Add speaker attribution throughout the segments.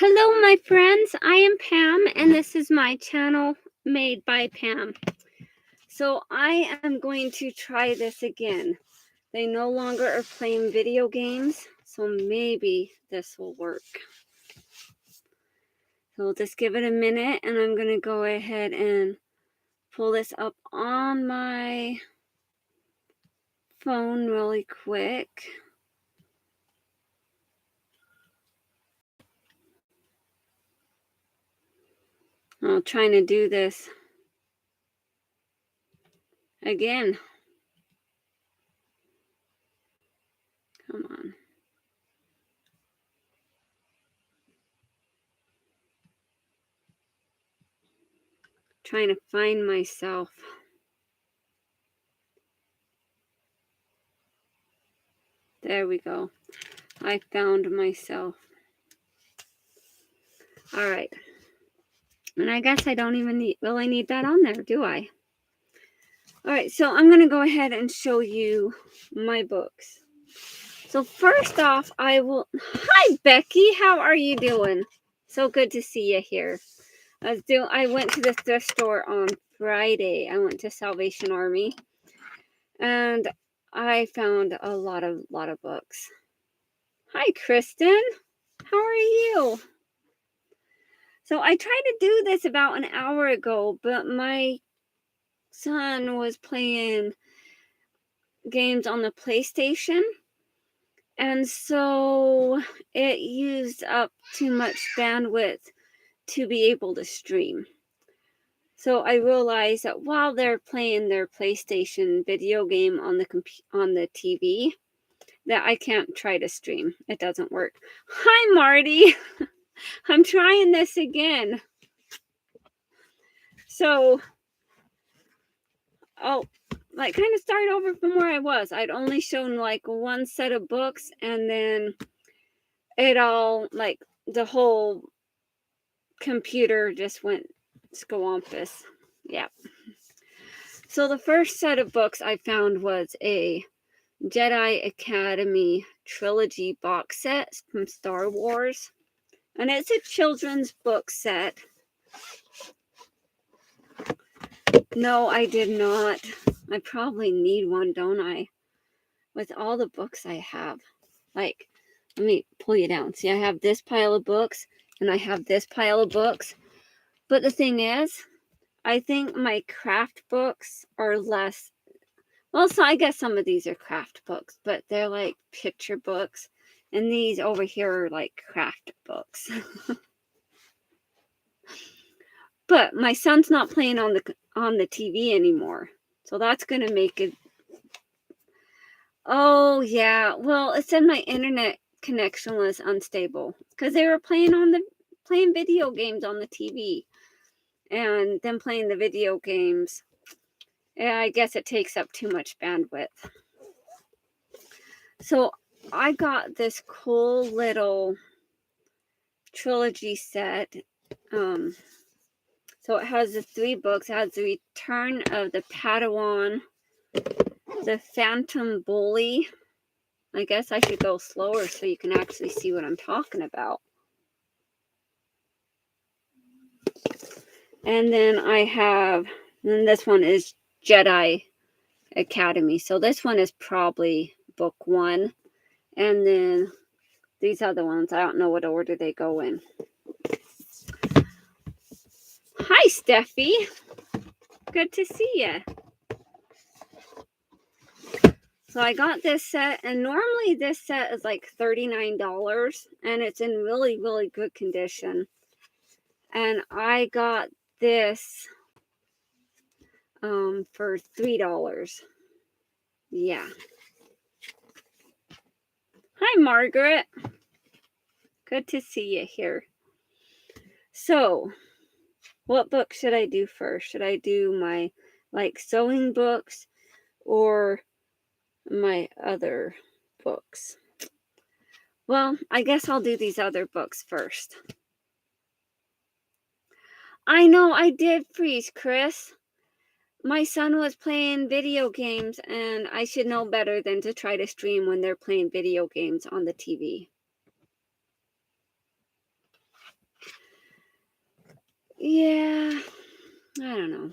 Speaker 1: Hello, my friends. I am Pam, and this is my channel made by Pam. So I am going to try this again. They no longer are playing video games, so maybe this will work. So we'll just give it a minute, and I'm going to go ahead and pull this up on my phone really quick. I'm trying to do this again. Come on. Trying to find myself. There we go. I found myself. All right. And I guess I don't even really need that on there, do I? All right, so I'm going to go ahead and show you my books. So first off, Hi, Becky. How are you doing? So good to see you here. I went to the thrift store on Friday. I went to Salvation Army. And I found a lot of books. Hi, Kristen. How are you? So I tried to do this about an hour ago, but my son was playing games on the PlayStation, and so it used up too much bandwidth to be able to stream. So I realized that while they're playing their PlayStation video game on the TV, that I can't try to stream. It doesn't work. Hi, Marty. I'm trying this again. So I'll kind of start over from where I was. I'd only shown one set of books, and then it all the whole computer just went squampus. Yeah. So the first set of books I found was a Jedi Academy trilogy box set from Star Wars. And it's a children's book set. No, I did not. I probably need one, don't I? With all the books I have. Let me pull you down. See, I have this pile of books, and I have this pile of books. But the thing is, I think my craft books are less. Well, so I guess some of these are craft books, but they're like picture books. And these over here are craft books. But my son's not playing on the TV anymore. So that's going to make it. Oh, yeah. Well, it said my internet connection was unstable because they were playing video games on the TV, and then playing the video games. Yeah, I guess it takes up too much bandwidth. So I got this cool little trilogy set. So it has the 3 books. It has The Return of the Padawan, The Phantom Bully. I guess I should go slower so you can actually see what I'm talking about. And then this one is Jedi Academy. So this one is probably book 1. And then these other ones, I don't know what order they go in. Hi, Steffi. Good to see you. So I got this set, and normally this set is like $39, and it's in really, really good condition. And I got this for $3. Yeah. Hi, Margaret. Good to see you here. So, what book should I do first? Should I do my sewing books or my other books? Well, I guess I'll do these other books first. I know I did freeze, Chris. My son was playing video games, and I should know better than to try to stream when they're playing video games on the TV. Yeah, I don't know.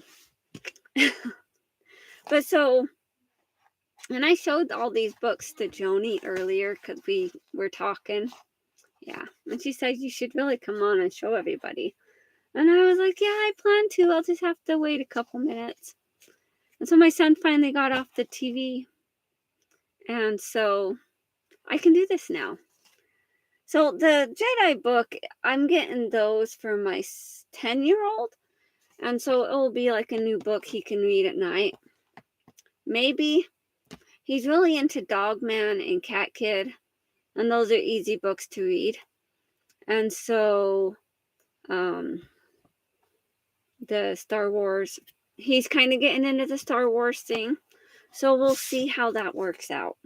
Speaker 1: But so, and I showed all these books to Joni earlier because we were talking. Yeah, and she said you should really come on and show everybody. And I was like, yeah, I plan to. I'll just have to wait a couple minutes. And so my son finally got off the TV. And so I can do this now. So the Jedi book, I'm getting those for my 10-year-old. And so it'll be like a new book he can read at night. Maybe. He's really into Dogman and Cat Kid. And those are easy books to read. And so the Star Wars, he's kind of getting into the Star Wars thing. So we'll see how that works out.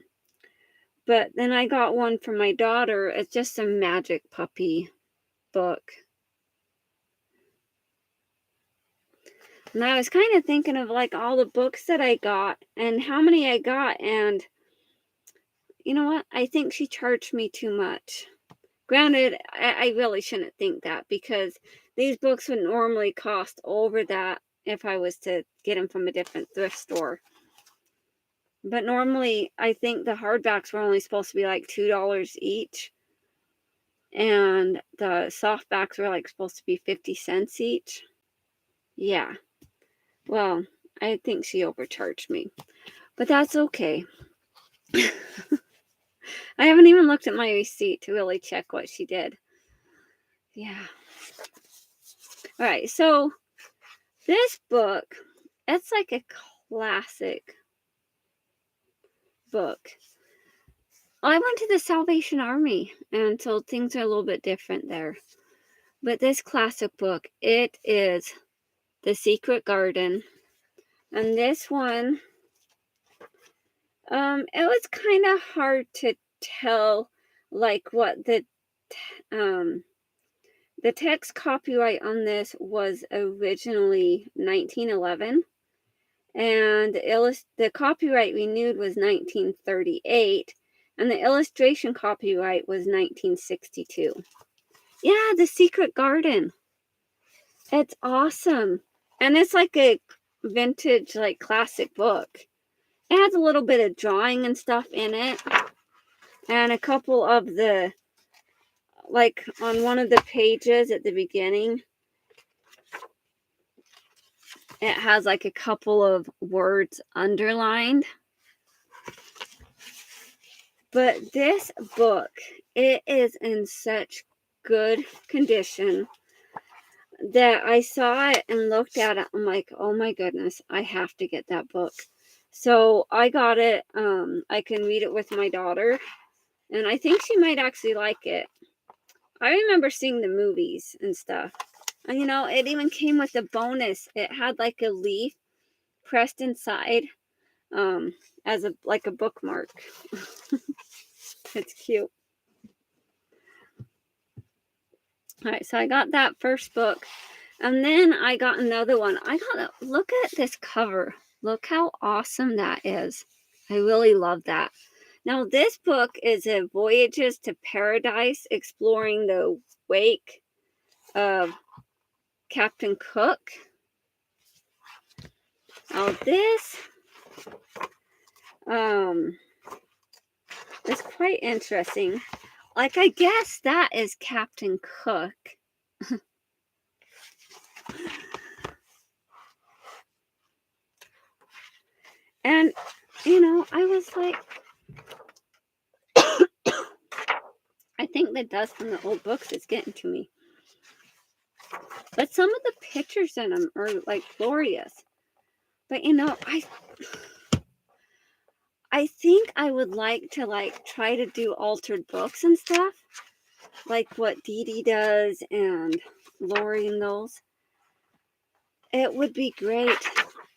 Speaker 1: But then I got one for my daughter. It's just a magic puppy book. And I was kind of thinking of like all the books that I got and how many I got. And you know what? I think she charged me too much. Granted, I really shouldn't think that because these books would normally cost over that if I was to get them from a different thrift store. But normally, I think the hardbacks were only supposed to be like $2 each. And the softbacks were like supposed to be 50 cents each. Yeah. Well, I think she overcharged me. But that's okay. I haven't even looked at my receipt to really check what she did. Yeah. All right. So this book, it's like a classic book. I went to the Salvation Army, and so things are a little bit different there. But this classic book, it is The Secret Garden. And this one, it was kind of hard to tell, like, what the text copyright on this was originally 1911. And the copyright renewed was 1938. And the illustration copyright was 1962. Yeah, The Secret Garden. It's awesome. And it's like a vintage, like classic book. It has a little bit of drawing and stuff in it. And a couple of the, like on one of the pages at the beginning, it has like a couple of words underlined. But this book, it is in such good condition that I saw it and looked at it. I'm like, oh my goodness, I have to get that book. So I got it. I can read it with my daughter. And I think she might actually like it. I remember seeing the movies and stuff. And you know, it even came with a bonus. It had like a leaf pressed inside as a bookmark. It's cute. All right, so I got that first book. And then I got another one. Look at this cover. Look how awesome that is. I really love that. Now, this book is a Voyages to Paradise, exploring the wake of Captain Cook. Now, this is quite interesting. Like, I guess that is Captain Cook. And, you know, I was like, I think the dust from the old books is getting to me. But some of the pictures in them are like glorious. But you know, I think I would like to like try to do altered books and stuff. Like what Dee Dee does and Lori and those. It would be great.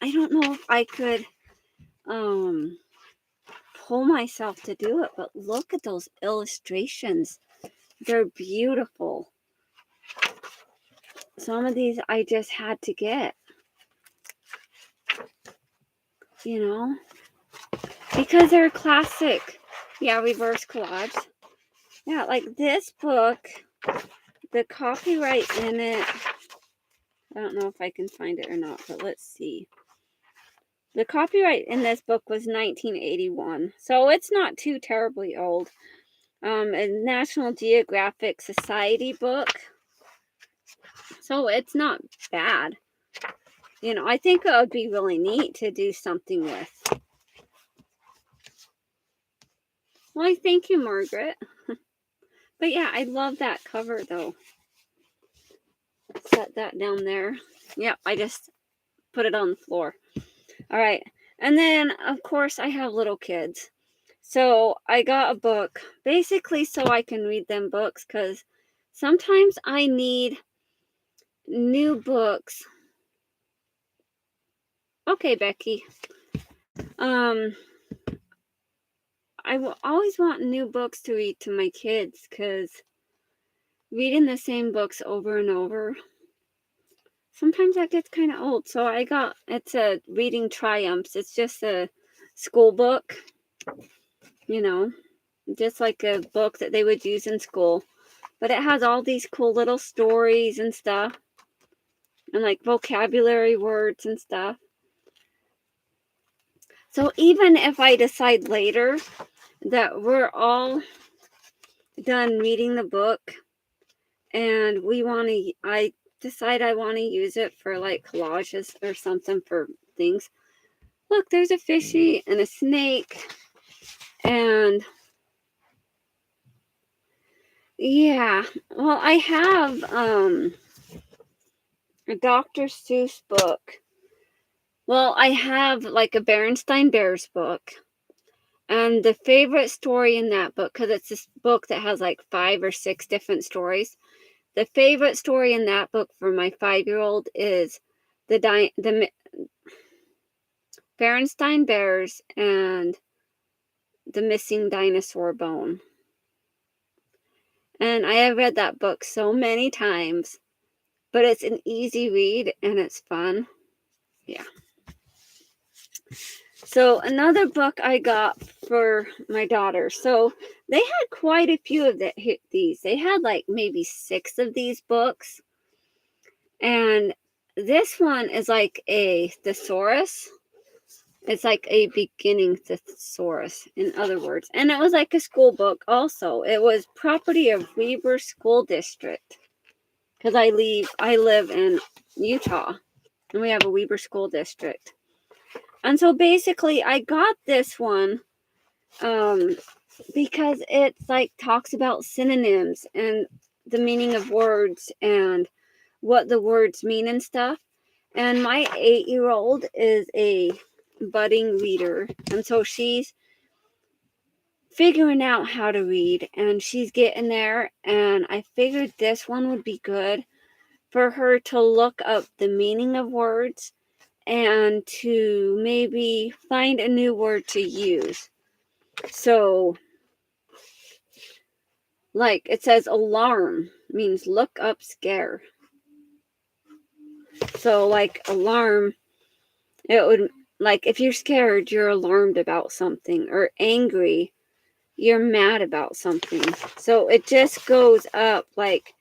Speaker 1: I don't know if I could pull myself to do it, but look at those illustrations. They're beautiful. Some of these I just had to get. You know? Because they're classic. Yeah, reverse collage. Yeah, like this book, the copyright in it I don't know if I can find it or not, but let's see. The copyright in this book was 1981, so it's not too terribly old. A National Geographic Society book, so it's not bad. You know, I think it would be really neat to do something with. Why, thank you, Margaret. But yeah, I love that cover, though. Set that down there. Yep, I just put it on the floor. All right. And then, of course, I have little kids. So I got a book, basically so I can read them books, because sometimes I need new books. Okay, Becky. I will always want new books to read to my kids, because reading the same books over and over, sometimes that gets kind of old. So it's a Reading Triumphs. It's just a school book, you know, just like a book that they would use in school. But it has all these cool little stories and stuff, and like vocabulary words and stuff. So even if I decide later that we're all done reading the book and I decide I want to use it for like collages or something for things. Look, there's a fishy and a snake, and yeah, well, I have a Dr. Seuss book. Well, I have like a Berenstain Bears book, and the favorite story in that book, because it's this book that has like 5 or 6 different stories. The favorite story in that book for my 5-year-old is the Berenstain Bears and the missing dinosaur bone. And I have read that book so many times, but it's an easy read and it's fun. Yeah. So another book I got for my daughter. So they had quite a few of these. They had like maybe 6 of these books. And this one is like a thesaurus. It's like a beginning thesaurus, in other words. And it was like a school book also. It was property of Weber School District. Because I live in Utah. And we have a Weber School District. And so basically I got this one because it's like talks about synonyms and the meaning of words and what the words mean and stuff. And my 8-year-old is a budding reader, and so she's figuring out how to read, and she's getting there. And I figured this one would be good for her to look up the meaning of words and to maybe find a new word to use. So like it says alarm means look up, scare. So like alarm, it would, like if you're scared, you're alarmed about something, or angry, you're mad about something. So it just goes up, like,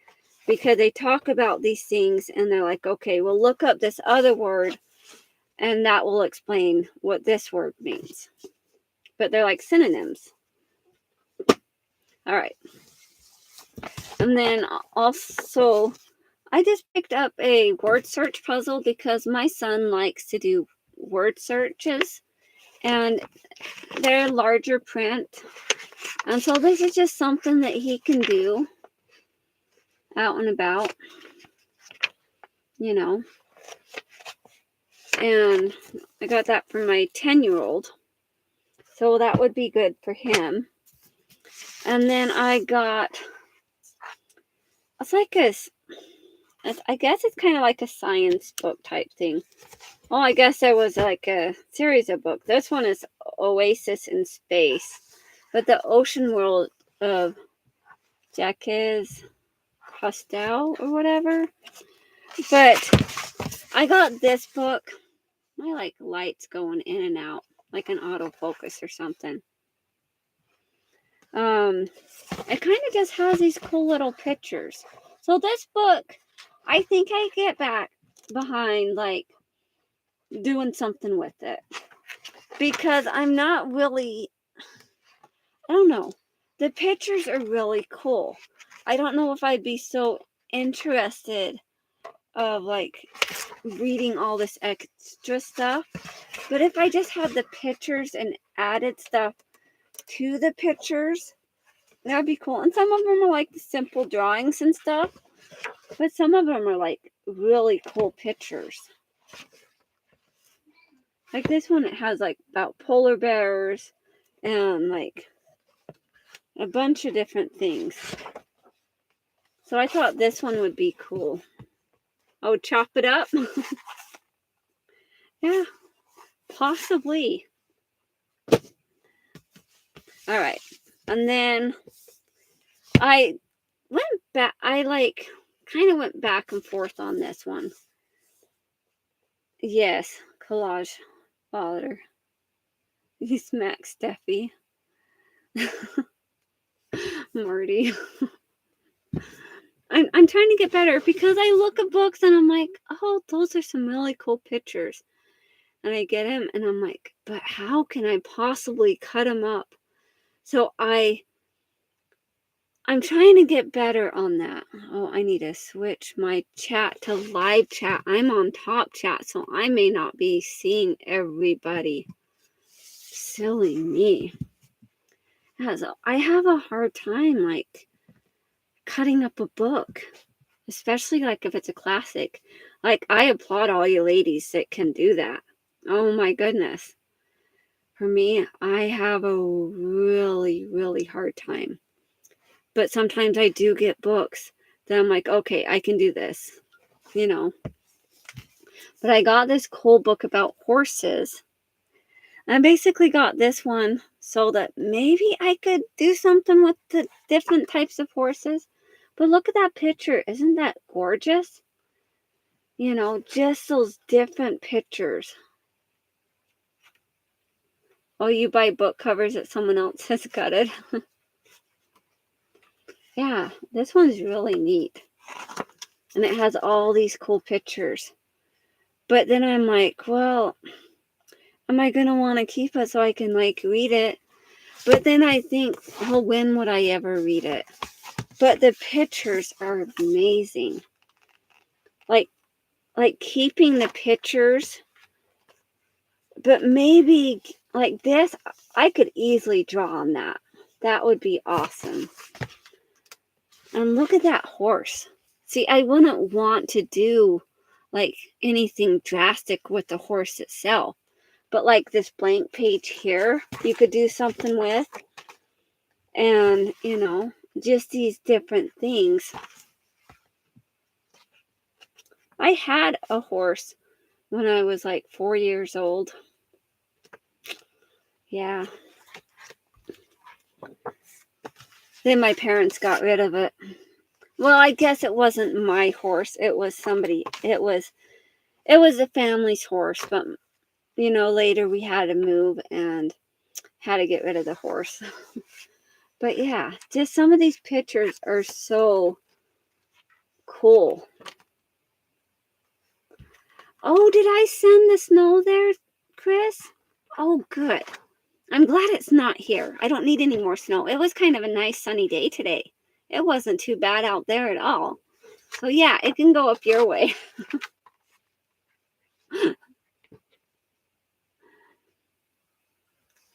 Speaker 1: because they talk about these things and they're like, okay, well, look up this other word and that will explain what this word means. But they're like synonyms. All right. And then also, I just picked up a word search puzzle because my son likes to do word searches, and they're larger print. And so this is just something that he can do out and about, you know. And I got that for my 10-year-old. So that would be good for him. And then I got, it's like I guess it's kind of like a science book type thing. Well, I guess there was like a series of books. This one is Oasis in Space. But the Ocean World of Jacques Cousteau or whatever. But I got this book. My like lights going in and out, like an autofocus or something. It kind of just has these cool little pictures. So this book, I think I get back behind like doing something with it, because I'm not really, I don't know. The pictures are really cool. I don't know if I'd be so interested of like reading all this extra stuff, but if I just had the pictures and added stuff to the pictures, that'd be cool. And some of them are like the simple drawings and stuff, but some of them are like really cool pictures. Like this one, it has like about polar bears and like a bunch of different things. So I thought this one would be cool. Oh, chop it up? Yeah, possibly. All right. And then I went back, I like kind of went back and forth on this one. Yes, collage father. He smacked Steffi. Marty. I'm trying to get better because I look at books and I'm like, oh, those are some really cool pictures. And I get them and I'm like, but how can I possibly cut them up? So I'm trying to get better on that. Oh, I need to switch my chat to live chat. I'm on top chat, so I may not be seeing everybody. Silly me. I have a hard time like cutting up a book, especially like if it's a classic. Like I applaud all you ladies that can do that. Oh my goodness. For me, I have a really, really hard time. But sometimes I do get books that I'm like, okay, I can do this, you know. But I got this cool book about horses. I basically got this one so that maybe I could do something with the different types of horses. But look at that picture. Isn't that gorgeous? You know, just those different pictures. Oh, you buy book covers that someone else has gutted. Yeah, this one's really neat. And it has all these cool pictures. But then I'm like, well, am I going to want to keep it so I can like read it? But then I think, oh, when would I ever read it? But the pictures are amazing. Like keeping the pictures, but maybe like this, I could easily draw on that. That would be awesome. And look at that horse. See, I wouldn't want to do like anything drastic with the horse itself. But like this blank page here, you could do something with. And, you know, just these different things. I had a horse when I was like 4 years old. Yeah. Then my parents got rid of it. Well, I guess it wasn't my horse. It was somebody. It was a family's horse, but you know, later we had to move and had to get rid of the horse. But yeah, just some of these pictures are so cool. Oh, did I send the snow there, Chris? Oh, good. I'm glad it's not here. I don't need any more snow. It was kind of a nice sunny day today. It wasn't too bad out there at all. So yeah, it can go up your way.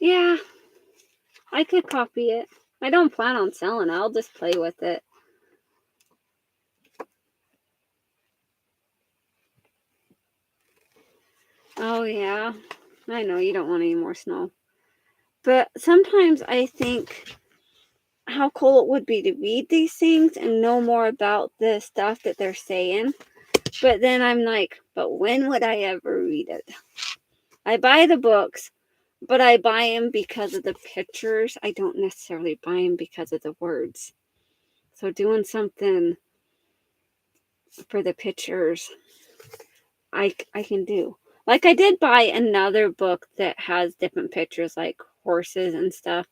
Speaker 1: Yeah, I could copy it. I don't plan on selling it. I'll just play with it. Oh yeah, I know you don't want any more snow. But sometimes I think how cool it would be to read these things and know more about the stuff that they're saying. But then I'm like, but when would I ever read it? I buy the books, but I buy them because of the pictures. I don't necessarily buy them because of the words. So doing something for the pictures, I can do. Like I did buy another book that has different pictures like horses and stuff.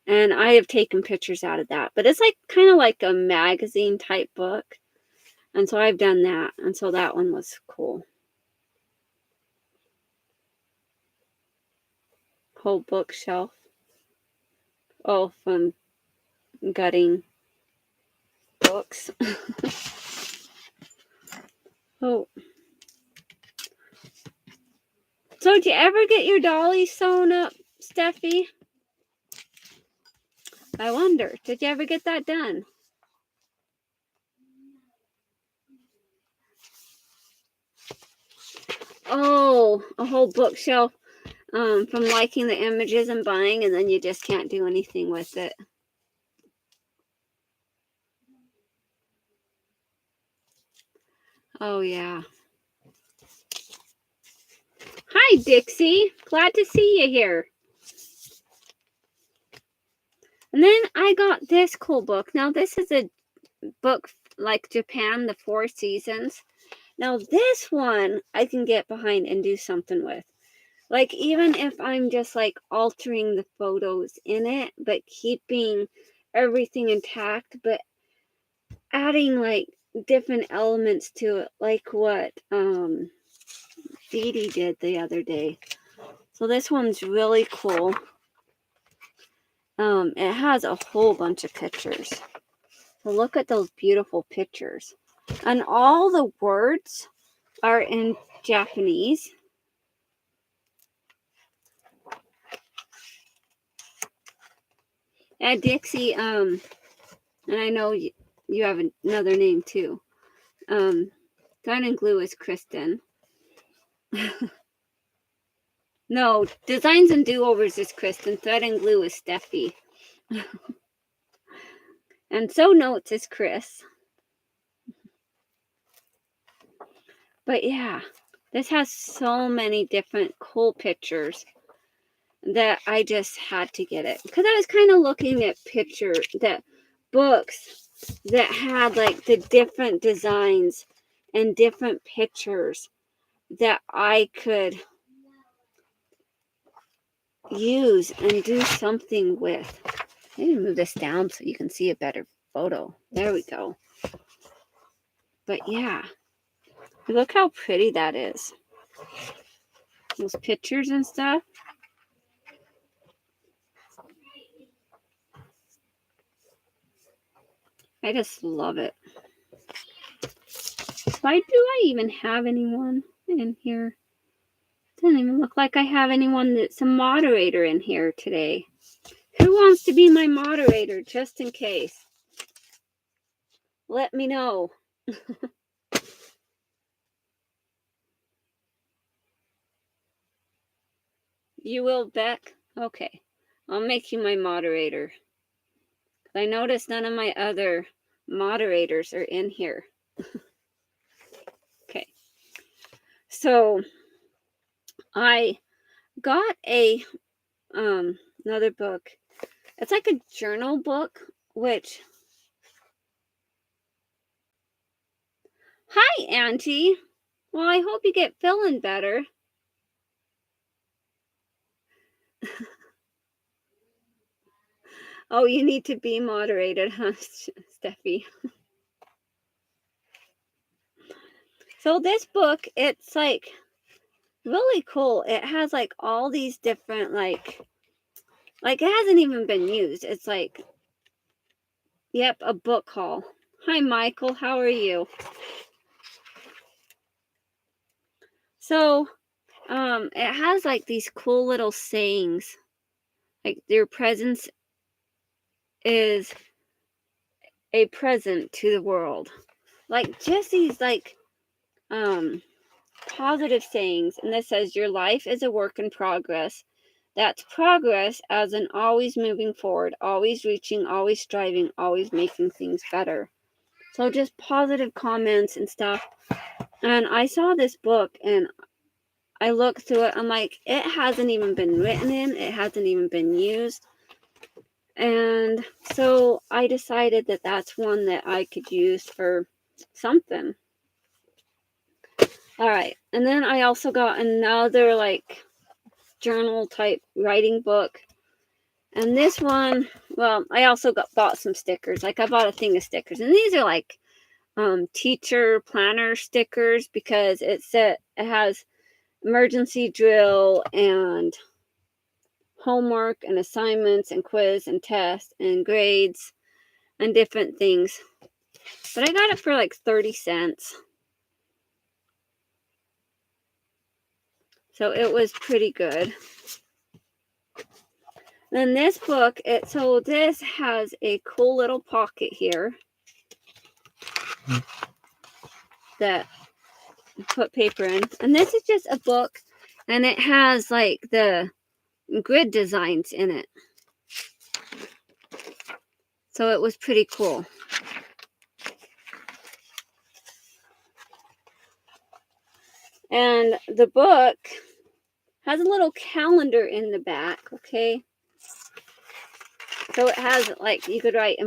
Speaker 1: And I have taken pictures out of that. But it's like kind of like a magazine type book. And so I've done that. And so that one was cool. Whole bookshelf. Oh, from gutting books. Oh. So did you ever get your dolly sewn up, Steffi? I wonder, did you ever get that done? Oh, a whole bookshelf from liking the images and buying, and then you just can't do anything with it. Oh, yeah. Hi, Dixie. Glad to see you here. And then I got this cool book. Now, this is a book like Japan, the 4 Seasons. Now, this one I can get behind and do something with. Like, even if I'm just like altering the photos in it, but keeping everything intact, but adding like different elements to it, like what Dee Dee did the other day. So this one's really cool. It has a whole bunch of pictures. So look at those beautiful pictures. And all the words are in Japanese. And Dixie, and I know you have another name too. Gun and Glue is Kristen. No, Designs and Do-Overs is Kristen. Thread and Glue is Steffi. And So Notes is Chris. But yeah, this has so many different cool pictures that I just had to get it. Because I was kind of looking at books that had like the different designs and different pictures that I could use and do something with. I need to move this down so you can see a better photo. There we go. But yeah, look how pretty that is. Those pictures and stuff. I just love it. Why do I even have anyone in here? Doesn't even look like I have anyone that's a moderator in here today. Who wants to be my moderator just in case? Let me know. You will, Beck? Okay. I'll make you my moderator. I noticed none of my other moderators are in here. Okay. So I got another book. It's like a journal book, which... Hi, Auntie. Well, I hope you get feeling better. Oh, you need to be moderated, huh, Steffi? So this book, it's like really cool. It has like all these different like it hasn't even been used. It's like, yep, a book haul. Hi, Michael. How are you? So, it has like these cool little sayings. Like your presence is a present to the world. Like just these like positive sayings. And this says your life is a work in progress. That's progress as in always moving forward, always reaching, always striving, always making things better. So just positive comments and stuff. And I saw this book and I looked through it. I'm like, it hasn't even been written in. It hasn't even been used. And so I decided that that's one that I could use for something. All right. And then I also got another like journal type writing book. And this one, well, I also bought some stickers. Like I bought a thing of stickers. And these are like teacher planner stickers because it has emergency drill and homework and assignments and quiz and tests and grades and different things. But I got it for like 30 cents. So it was pretty good. Then this book, so this has a cool little pocket here that you put paper in. And this is just a book, and it has like the grid designs in it. So it was pretty cool. And the book has a little calendar in the back, okay? So it has, like, you could write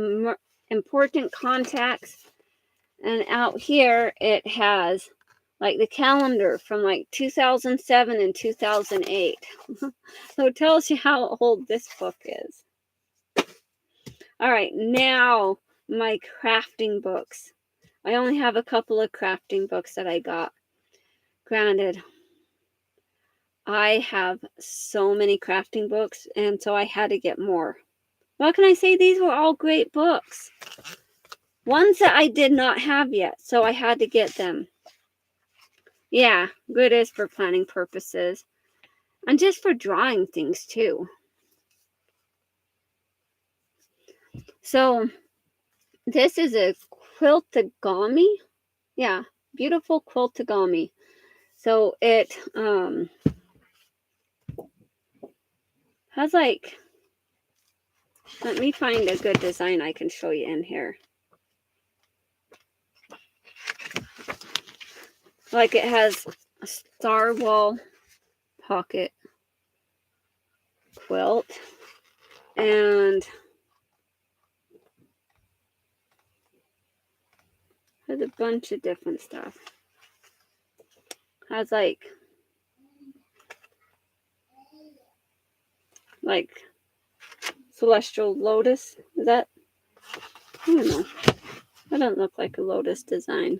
Speaker 1: important contacts. And out here, it has, like, the calendar from, like, 2007 and 2008. So it tells you how old this book is. All right, now my crafting books. I only have a couple of crafting books that I got. Granted, I have so many crafting books, and so I had to get more. What can I say? These were all great books. Ones that I did not have yet, so I had to get them. Yeah, good is for planning purposes. And just for drawing things, too. So, this is a quiltagami. Yeah, beautiful quiltagami. So, it has like... Let me find a good design I can show you in here. Like it has a star wall pocket quilt and has a bunch of different stuff. Has like celestial lotus. Is that? I don't know. That doesn't look like a lotus design.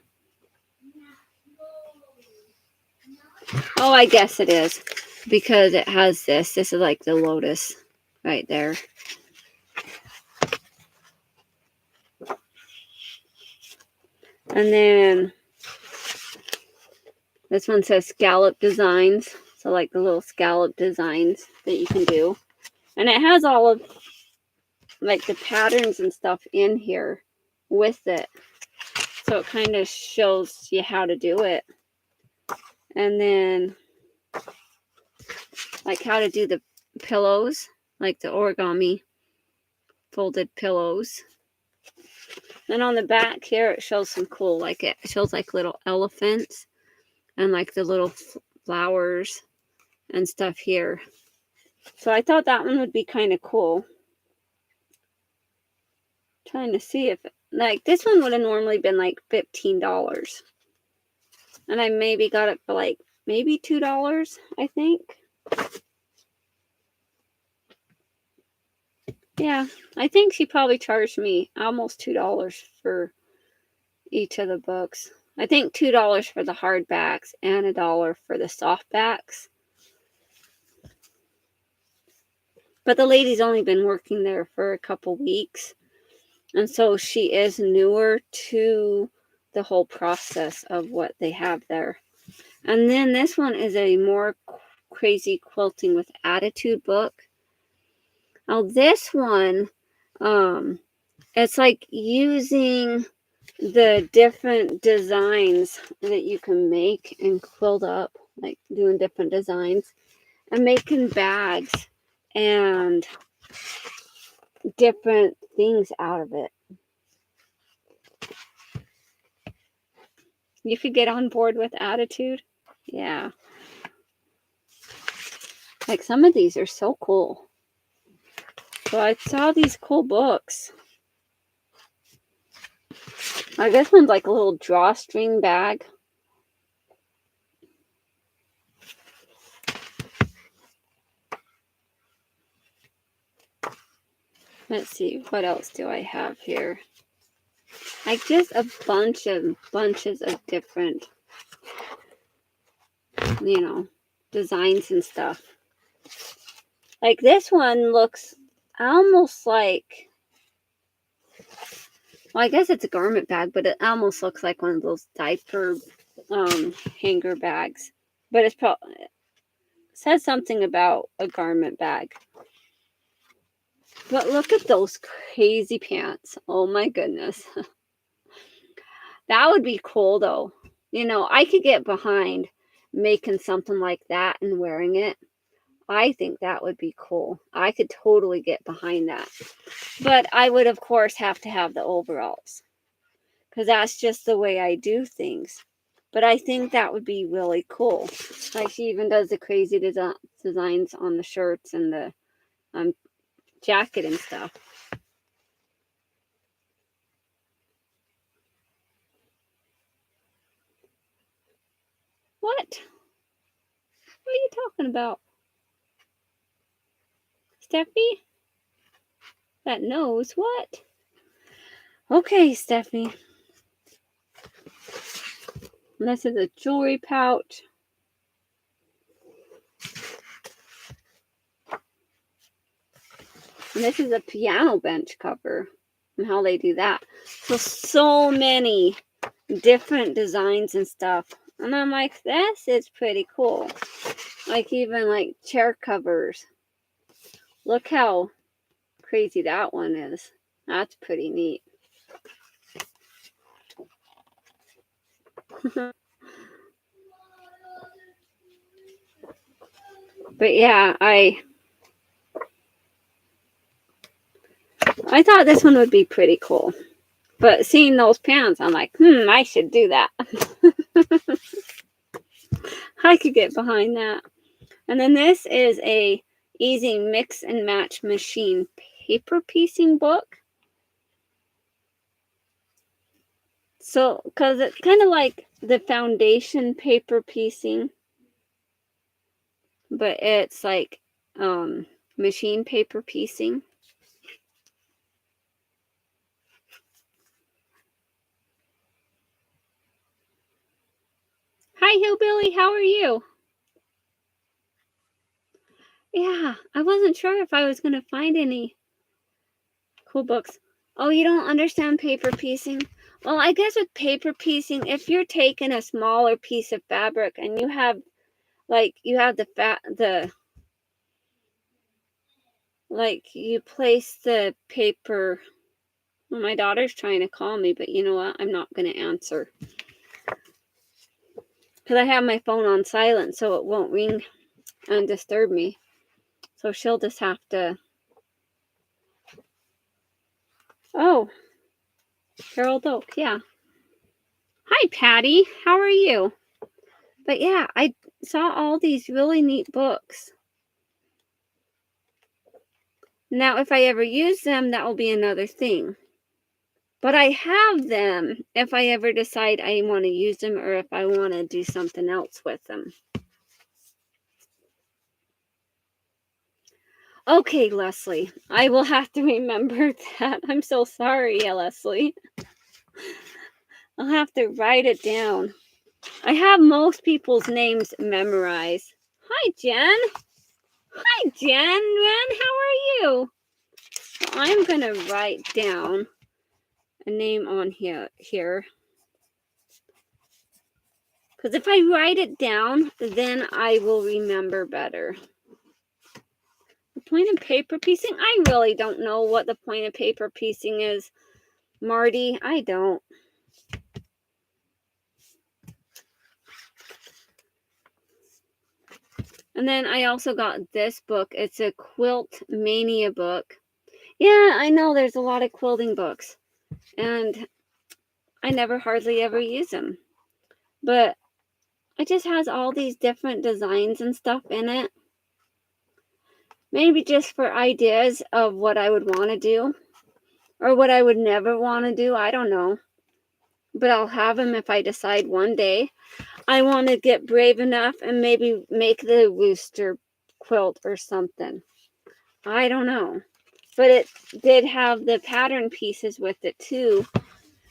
Speaker 1: Oh, I guess it is. Because it has this. This is like the lotus right there. And then this one says scallop designs. So like the little scallop designs that you can do. And it has all of like the patterns and stuff in here with it. So it kind of shows you how to do it. And then like how to do the pillows, like the origami folded pillows. Then on the back here, it shows some cool, like it shows like little elephants and like the little flowers and stuff here. So I thought that one would be kind of cool. Trying to see if, like, this one would have normally been like $15. And I maybe got it for like maybe $2, I think. Yeah, I think she probably charged me almost $2 for each of the books. I think $2 for the hardbacks and $1 for the softbacks. But the lady's only been working there for a couple weeks. And so she is newer to the whole process of what they have there. And then this one is a more crazy quilting with attitude book. Now this one, it's like using the different designs that you can make and quilt up, like doing different designs and making bags and different things out of it. You could get on board with attitude. Yeah. Like some of these are so cool. So I saw these cool books. Like this one's like a little drawstring bag. Let's see, what else do I have here? Like just a bunches of different, designs and stuff. Like this one looks almost like, well, I guess it's a garment bag, but it almost looks like one of those diaper hanger bags. But it says something about a garment bag. But look at those crazy pants. Oh my goodness. That would be cool though. I could get behind making something like that and wearing it. I think that would be cool. I could totally get behind that. But I would, of course, have to have the overalls because that's just the way I do things. But I think that would be really cool. Like she even does the crazy designs on the shirts and the jacket and stuff. What? What are you talking about? Stephanie? That nose? What? Okay, Stephanie. And this is a jewelry pouch. And this is a piano bench cover and how they do that. So many different designs and stuff. And I'm like, this is pretty cool. Like even like chair covers. Look how crazy that one is. That's pretty neat. But yeah, I thought this one would be pretty cool. But seeing those pants, I'm like, I should do that. I could get behind that. And then this is a easy mix and match machine paper piecing book. So, because it's kind of like the foundation paper piecing, but it's like machine paper piecing. Hi, Hillbilly. How are you? Yeah, I wasn't sure if I was going to find any cool books. Oh, you don't understand paper piecing? Well, I guess with paper piecing, if you're taking a smaller piece of fabric and you have you place the paper. Well, my daughter's trying to call me, but you know what? I'm not going to answer. Because I have my phone on silent so it won't ring and disturb me. So she'll just have to... Oh, Harold Oak, yeah. Hi, Patty. How are you? But yeah, I saw all these really neat books. Now, if I ever use them, that will be another thing. But I have them if I ever decide I want to use them or if I want to do something else with them. Okay, Leslie, I will have to remember that. I'm so sorry, Leslie. I'll have to write it down. I have most people's names memorized. Hi, Jen. Hi, Jen. How are you? I'm going to write down a name on here. Because if I write it down, then I will remember better. The point of paper piecing? I really don't know what the point of paper piecing is, Marty. I don't. And then I also got this book. It's a Quilt Mania book. Yeah, I know there's a lot of quilting books. And I never hardly ever use them. But it just has all these different designs and stuff in it. Maybe just for ideas of what I would want to do. Or what I would never want to do. I don't know. But I'll have them if I decide one day I want to get brave enough and maybe make the rooster quilt or something. I don't know. But it did have the pattern pieces with it too.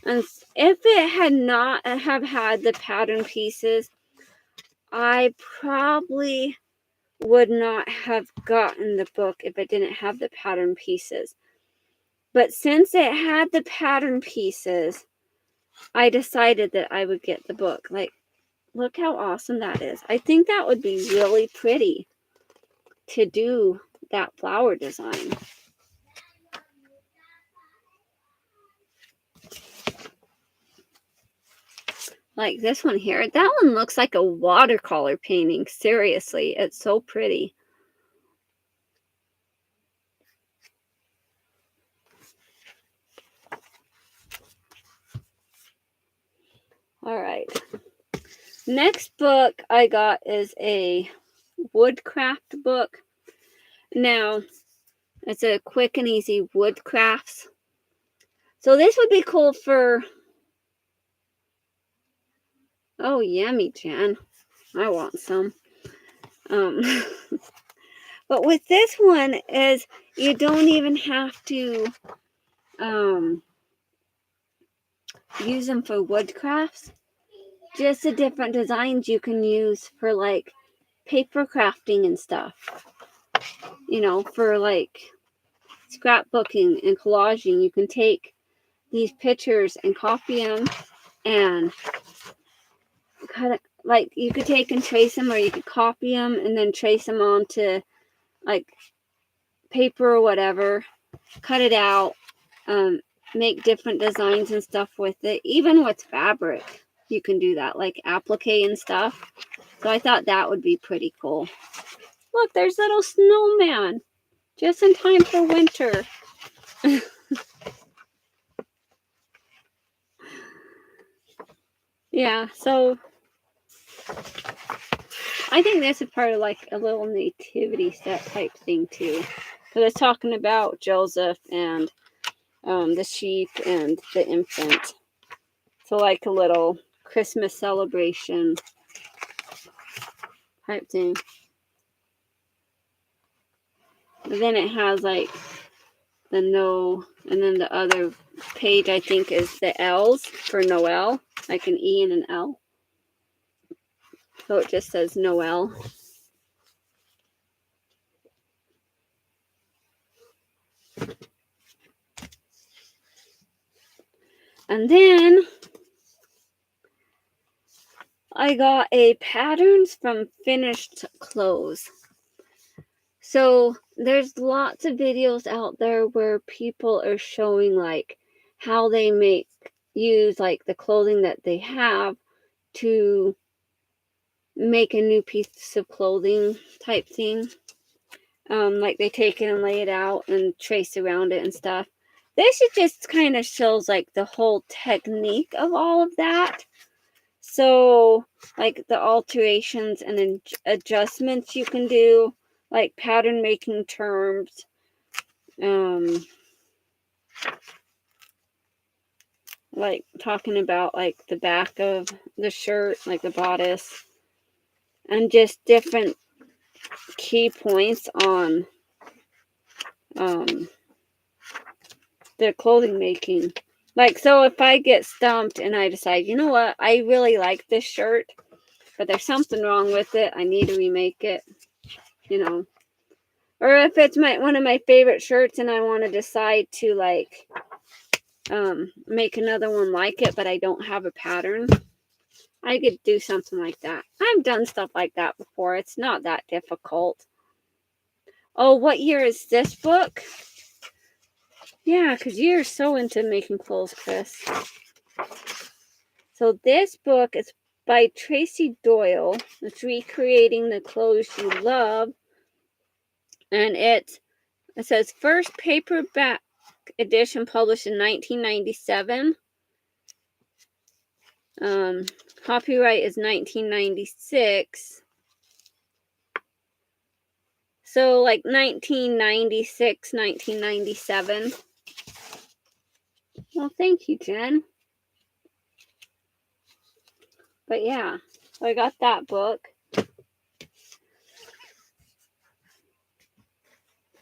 Speaker 1: And if it had not have had the pattern pieces, I probably would not have gotten the book if it didn't have the pattern pieces. But since it had the pattern pieces, I decided that I would get the book. Like, look how awesome that is. I think that would be really pretty to do that flower design. Like this one here. That one looks like a watercolor painting. Seriously, it's so pretty. All right. Next book I got is a woodcraft book. Now, it's a quick and easy wood crafts. So this would be cool for... Oh, yummy, Jen. I want some. But with this one is you don't even have to use them for wood crafts. Just the different designs you can use for like paper crafting and stuff. You know, for like scrapbooking and collaging. You can take these pictures and copy them and cut it. Like you could take and trace them, or you could copy them and then trace them onto like paper or whatever, cut it out, make different designs and stuff with it. Even with fabric, you can do that, like applique and stuff. So I thought that would be pretty cool. Look, there's little snowman, just in time for winter. Yeah, so I think this is part of like a little nativity set type thing too. Because it's talking about Joseph and the sheep and the infant. So like a little Christmas celebration type thing. And then it has like the no, and then the other page I think is the L's for Noel, like an E and an L. So it just says Noel. And then I got a patterns from finished clothes. So there's lots of videos out there where people are showing like how they use like the clothing that they have to make a new piece of clothing type thing. Like they take it and lay it out and trace around it and stuff. This just kind of shows like the whole technique of all of that. So like the alterations and adjustments you can do, like pattern making terms, like talking about like the back of the shirt, like the bodice, and just different key points on the clothing making. Like, so if I get stumped and I decide, you know what, I really like this shirt, but there's something wrong with it, I need to remake it, you know. Or if it's one of my favorite shirts and I want to decide to like make another one like it, but I don't have a pattern, I could do something like that. I've done stuff like that before. It's not that difficult. Oh, what year is this book? Yeah, because you're so into making clothes, Chris. So this book is by Tracy Doyle. It's Recreating the Clothes You Love. And it says first paperback edition published in 1997. Copyright is 1996. So like 1996, 1997. Well, thank you, Jen. But yeah, I got that book.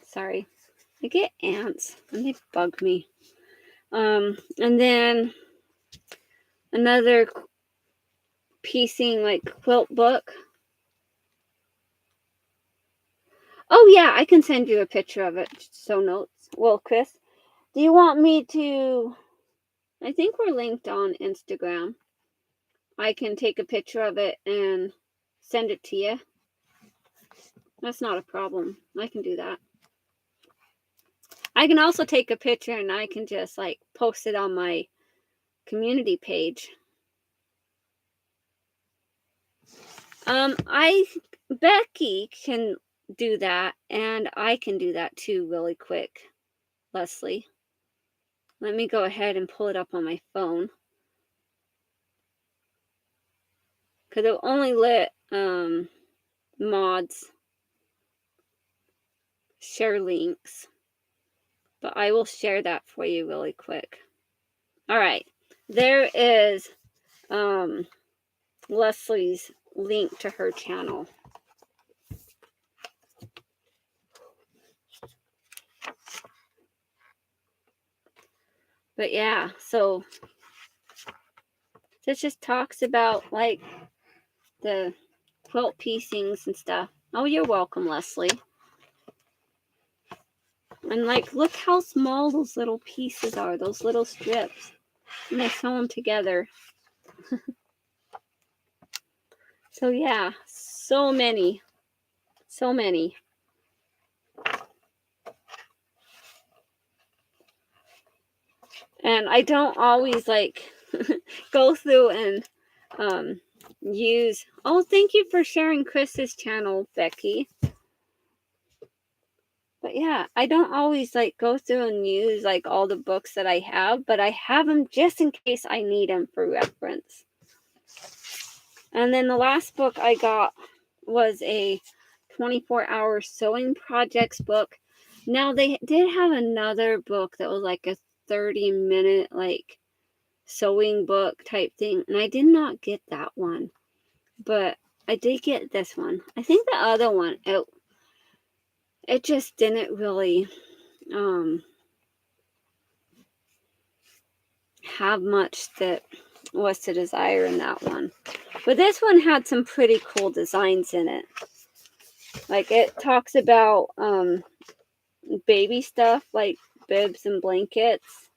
Speaker 1: Sorry. I get ants and they bug me. And then another piecing like quilt book. Oh yeah, I can send you a picture of it. So notes. Well, Chris, do you want me to? I think we're linked on Instagram. I can take a picture of it and send it to you. That's not a problem. I can do that. I can also take a picture and I can just like post it on my community page. Becky can do that, and I can do that too really quick, Leslie. Let me go ahead and pull it up on my phone. Because it only let mods share links. But I will share that for you really quick. Alright. There is Leslie's link to her channel. But yeah, so this just talks about like the quilt piecings and stuff. Oh, you're welcome, Leslie. And like, look how small those little pieces are, those little strips. And they sew them together. So yeah, so many. So many. And I don't always like go through and use. Oh, thank you for sharing Chris's channel, Becky. But yeah, I don't always like go through and use like all the books that I have, but I have them just in case I need them for reference. And then the last book I got was a 24-hour sewing projects book. Now they did have another book that was like a 30-minute like sewing book type thing, and I did not get that one, but I did get this one. I think the other one it just didn't really have much that was to desire in that one. But this one had some pretty cool designs in it. Like it talks about baby stuff like bibs and blankets,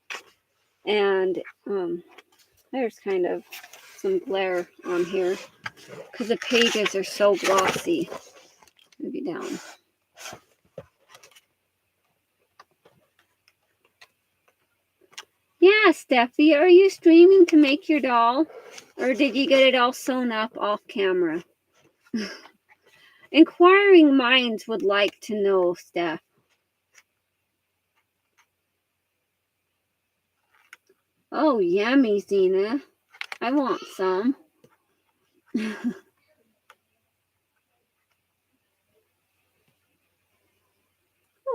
Speaker 1: and there's kind of some glare on here because the pages are so glossy. Maybe down. Yeah, Steffi, are you streaming to make your doll? Or did you get it all sewn up off camera? Inquiring minds would like to know, Steph. Oh, yummy, Zena. I want some. It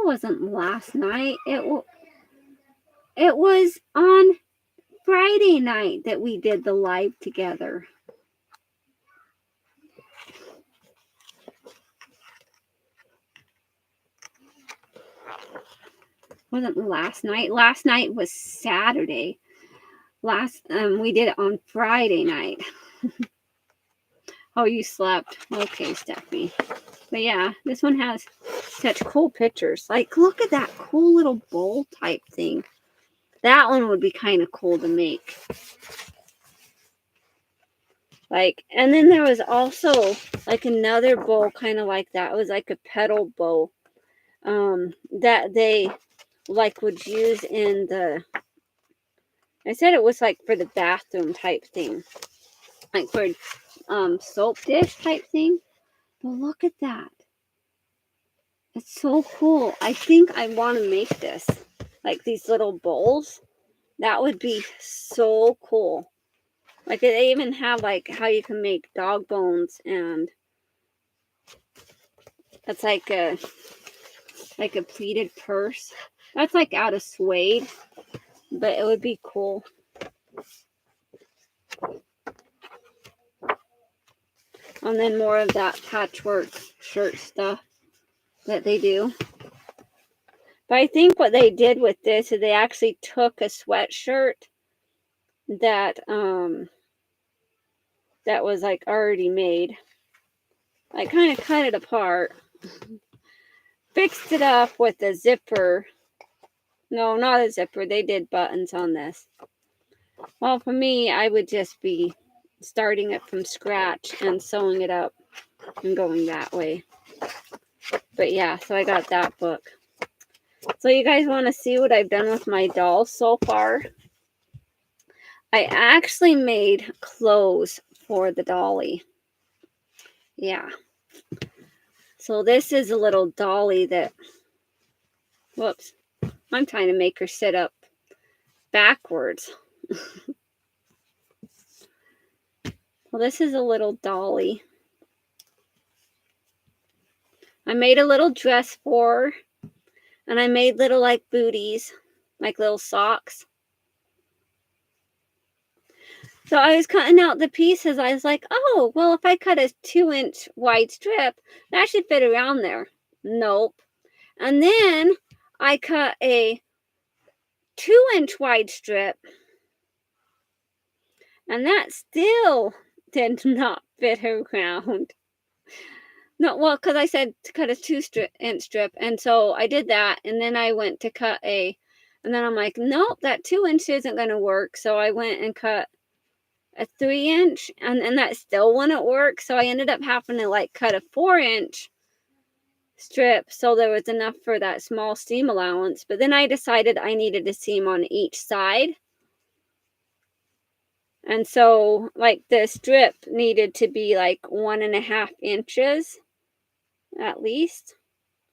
Speaker 1: wasn't last night. It was on Friday night that we did the live together. Wasn't last night. Last night was Saturday. We did it on Friday night. Oh, you slept. Okay, Steffi. But yeah, this one has such cool pictures. Like, look at that cool little bowl type thing. That one would be kind of cool to make. Like, and then there was also like another bowl kind of like that. It was like a petal bowl that they like would use in the, I said it was like for the bathroom type thing. Like for soap dish type thing. But look at that. It's so cool. I think I want to make this. Like these little bowls. That would be so cool. Like they even have like how you can make dog bones, and that's like a pleated purse. That's like out of suede, but it would be cool. And then more of that patchwork shirt stuff that they do. But I think what they did with this is they actually took a sweatshirt that that was like already made. I kind of cut it apart, fixed it up with a zipper. No, not a zipper. They did buttons on this. Well, for me, I would just be starting it from scratch and sewing it up and going that way. But yeah, so I got that book. So you guys want to see what I've done with my dolls so far? I actually made clothes for the dolly. Yeah. So this is a little dolly that, whoops, I'm trying to make her sit up backwards. Well, this is a little dolly. I made a little dress for her, and I made little like booties, like little socks. So I was cutting out the pieces. I was like, oh, well, if I cut a 2-inch wide strip, that should fit around there. Nope. And then I cut a 2-inch wide strip, and that still did not fit around. No, well, because I said to cut a 2-inch strip, and so I did that, and then I went to cut and then I'm like, nope, that 2-inch isn't going to work. So I went and cut a 3-inch, and that still wouldn't work. So I ended up having to like cut a 4-inch strip so there was enough for that small seam allowance. But then I decided I needed a seam on each side. And so like the strip needed to be like 1.5 inches at least.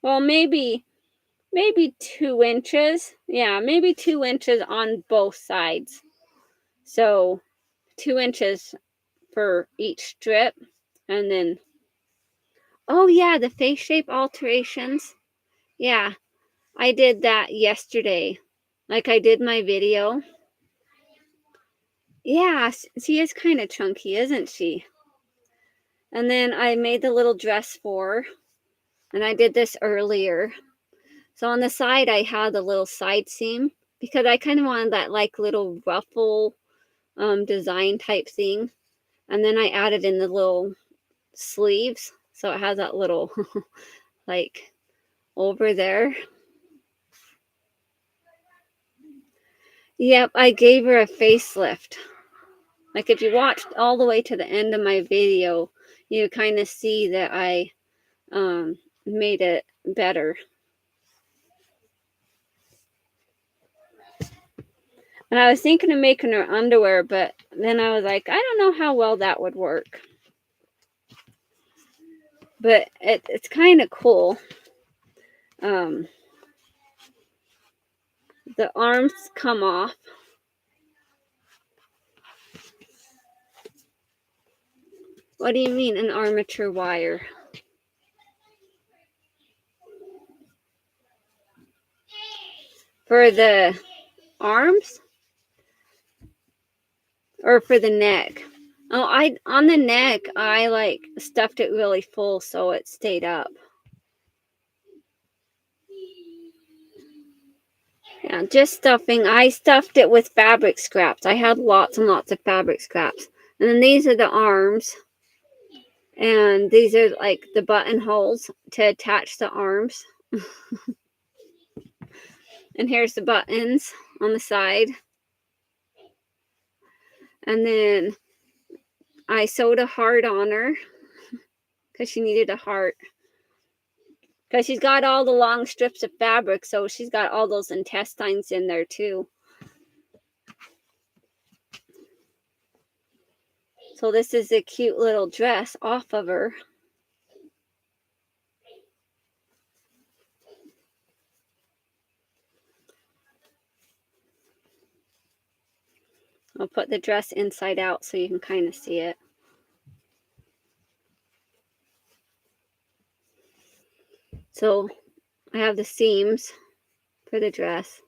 Speaker 1: Well, maybe 2 inches. Yeah, maybe 2 inches on both sides. So 2 inches for each strip. And then, oh yeah, the face shape alterations. Yeah, I did that yesterday. Like I did my video. Yeah, she is kind of chunky, isn't she? And then I made the little dress for her. And I did this earlier. So on the side, I had the little side seam because I kind of wanted that like little ruffle design type thing. And then I added in the little sleeves. So it has that little like over there. Yep, I gave her a facelift. Like if you watched all the way to the end of my video, you kind of see that I made it better. And I was thinking of making her underwear, but then I was like, I don't know how well that would work. But it's kind of cool. The arms come off. What do you mean an armature wire? For the arms? Or for the neck? Oh, on the neck, I like stuffed it really full so it stayed up. Yeah, just stuffing. I stuffed it with fabric scraps. I had lots and lots of fabric scraps. And then these are the arms. And these are like the buttonholes to attach the arms. And here's the buttons on the side. And then I sewed a heart on her because she needed a heart. Because she's got all the long strips of fabric, so she's got all those intestines in there too. So this is a cute little dress off of her. I'll put the dress inside out so you can kind of see it. So I have the seams for the dress.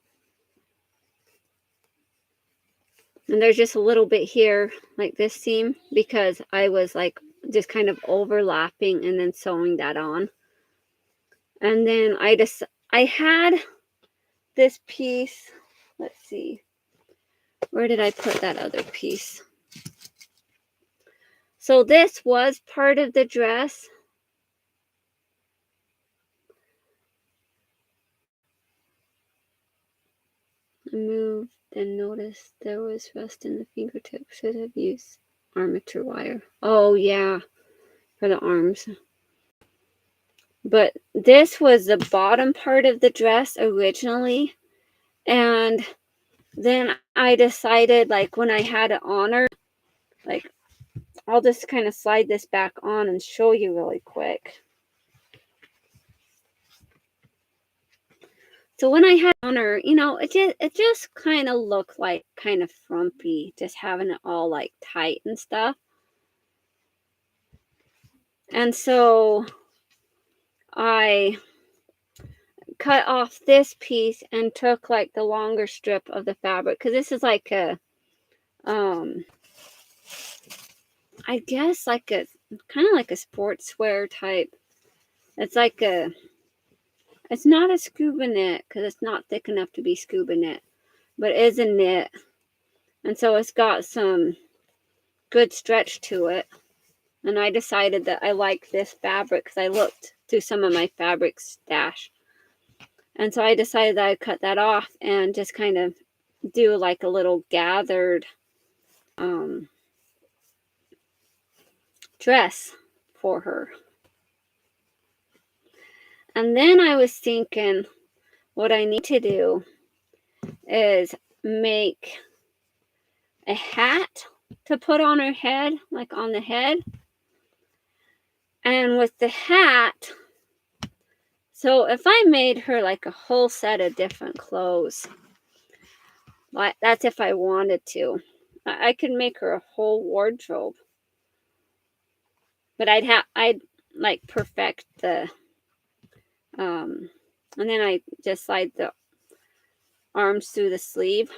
Speaker 1: And there's just a little bit here, like this seam, because I was like just kind of overlapping and then sewing that on. And then I had this piece, let's see. Where did I put that other piece? So this was part of the dress. I moved and noticed there was rust in the fingertips. Should have used armature wire. Oh yeah, for the arms. But this was the bottom part of the dress originally. And then I decided, like, when I had it on her, like, I'll just kind of slide this back on and show you really quick. So when I had it on her, you know, it just kind of looked like kind of frumpy, just having it all like tight and stuff. And so I cut off this piece and took like the longer strip of the fabric, because this is like a I guess like a kind of like a sportswear type. It's like it's not a scuba knit because it's not thick enough to be scuba knit, but it is a knit. And so it's got some good stretch to it. And I decided that I like this fabric because I looked through some of my fabric stash. And so I decided that I'd cut that off and just kind of do like a little gathered dress for her. And then I was thinking what I need to do is make a hat to put on her head, like on the head. And with the hat, so if I made her like a whole set of different clothes, like that's if I wanted to. I could make her a whole wardrobe. But I'd like perfect the and then I just slide the arms through the sleeve.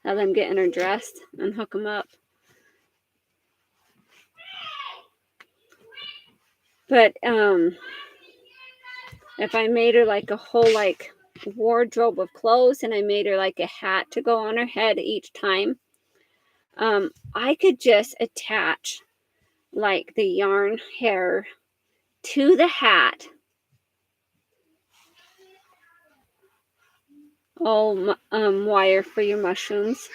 Speaker 1: Have them getting her dressed and hook them up. But if I made her like a whole like wardrobe of clothes and I made her like a hat to go on her head each time, I could just attach like the yarn hair to the hat. Oh, wire for your mushrooms.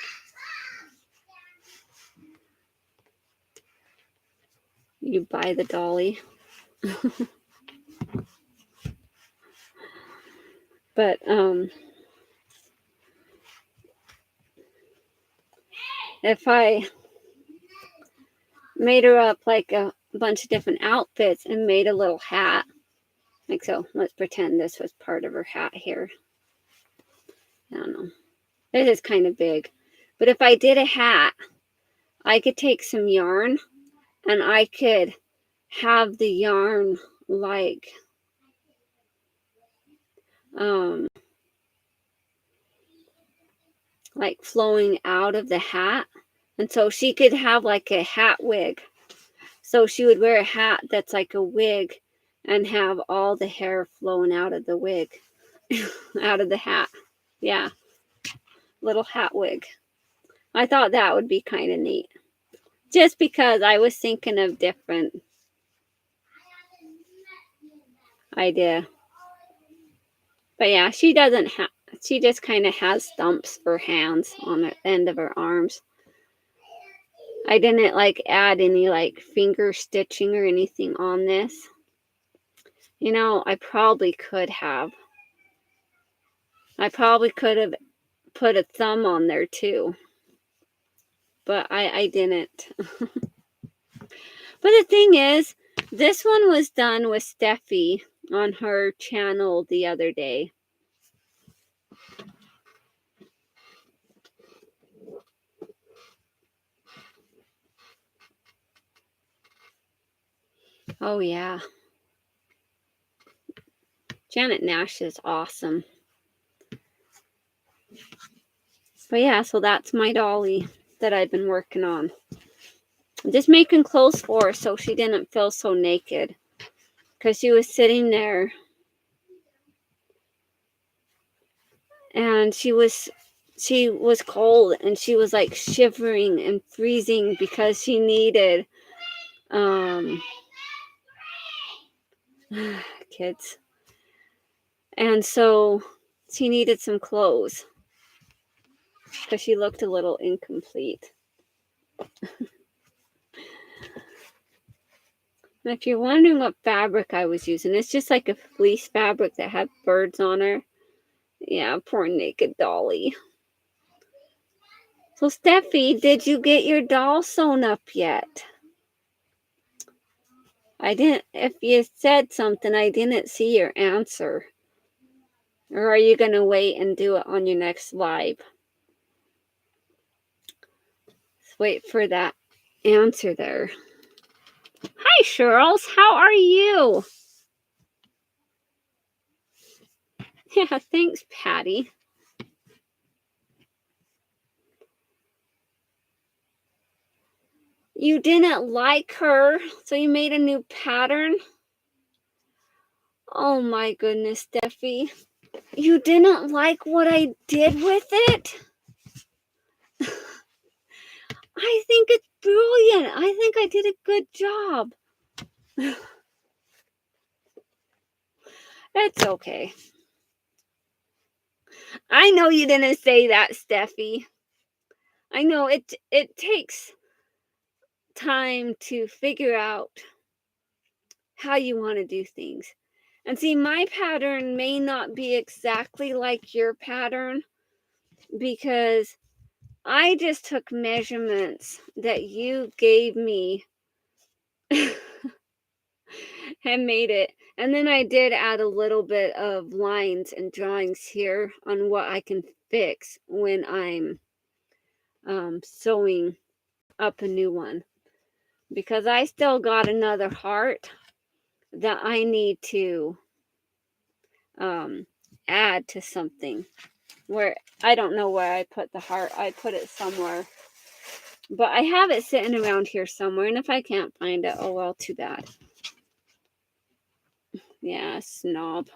Speaker 1: You buy the dolly. But if I made her up like a bunch of different outfits and made a little hat, like so, let's pretend this was part of her hat here. I don't know. This is kind of big. But if I did a hat, I could take some yarn and I could have the yarn like flowing out of the hat. And so she could have like a hat wig. So she would wear a hat that's like a wig and have all the hair flowing out of the wig, out of the hat. Yeah, little hat wig. I thought that would be kind of neat. Just because I was thinking of different idea. But yeah, she doesn't have, she just kind of has stumps for hands on the end of her arms. I didn't like add any like finger stitching or anything on this. You know, I probably could have. I probably could have put a thumb on there too. But I didn't. But the thing is, this one was done with Steffi on her channel the other day. Oh yeah. Janet Nash is awesome. But yeah, so that's my dolly that I've been working on. Just making clothes for her so she didn't feel so naked. Because she was sitting there and she was she was cold and she was like shivering and freezing because she needed kids. And so she needed some clothes because she looked a little incomplete. And if you're wondering what fabric I was using, it's just like a fleece fabric that had birds on her. Yeah, poor naked dolly. So, Steffi, did you get your doll sewn up yet? I didn't, if you said something, I didn't see your answer. Or are you going to wait and do it on your next live? Let's wait for that answer there. Hi, Charles. How are you? Yeah, thanks, Patty. You didn't like her, so you made a new pattern? Oh my goodness, Steffi. You didn't like what I did with it? I think it's brilliant. I think I did a good job. It's okay. I know you didn't say that, Steffi. I know it takes time to figure out how you want to do things. And see, my pattern may not be exactly like your pattern because I just took measurements that you gave me and made it. And then I did add a little bit of lines and drawings here on what I can fix when I'm sewing up a new one. Because I still got another heart that I need to add to something. Where I don't know where I put the heart. I put it somewhere. But I have it sitting around here somewhere. And if I can't find it, oh well, too bad. Yeah, snob.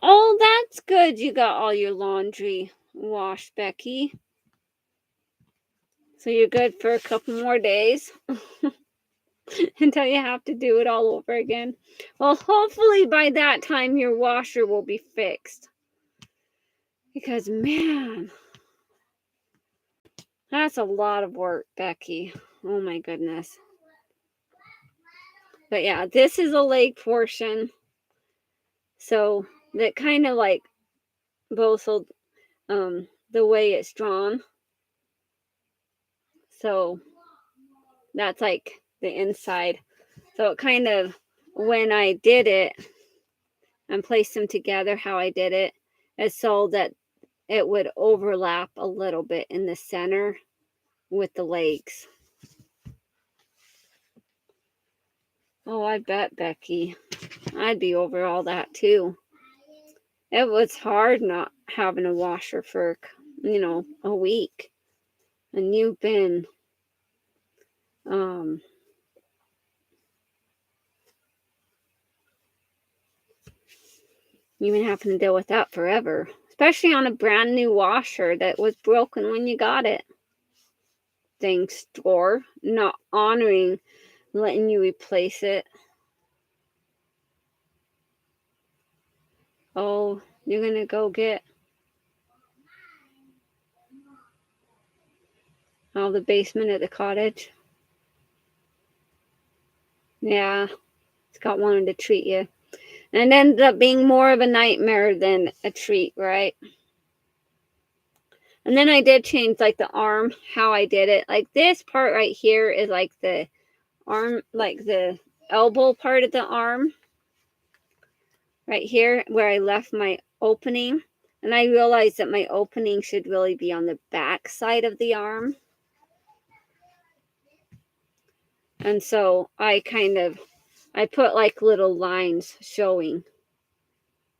Speaker 1: Oh, that's good. You got all your laundry washed, Becky. So you're good for a couple more days until you have to do it all over again. Well, hopefully by that time your washer will be fixed. Because, man, that's a lot of work, Becky. Oh, my goodness. But, yeah, this is a leg portion. So that kind of like both the way it's drawn. So that's like the inside. So it kind of, when I did it and placed them together how I did it, is so that it would overlap a little bit in the center with the legs. Oh, I bet, Becky. I'd be over all that too. It was hard not having a washer for, a week. And you've been you've been having to deal with that forever. Especially on a brand new washer that was broken when you got it. Thanks, store. Not honoring letting you replace it. Oh, you're gonna go get the basement at the cottage. Yeah, Scott wanted to treat you. And it ended up being more of a nightmare than a treat, right? And then I did change like the arm, how I did it. Like this part right here is like the arm, like the elbow part of the arm. Right here where I left my opening. And I realized that my opening should really be on the back side of the arm. And so I put like little lines showing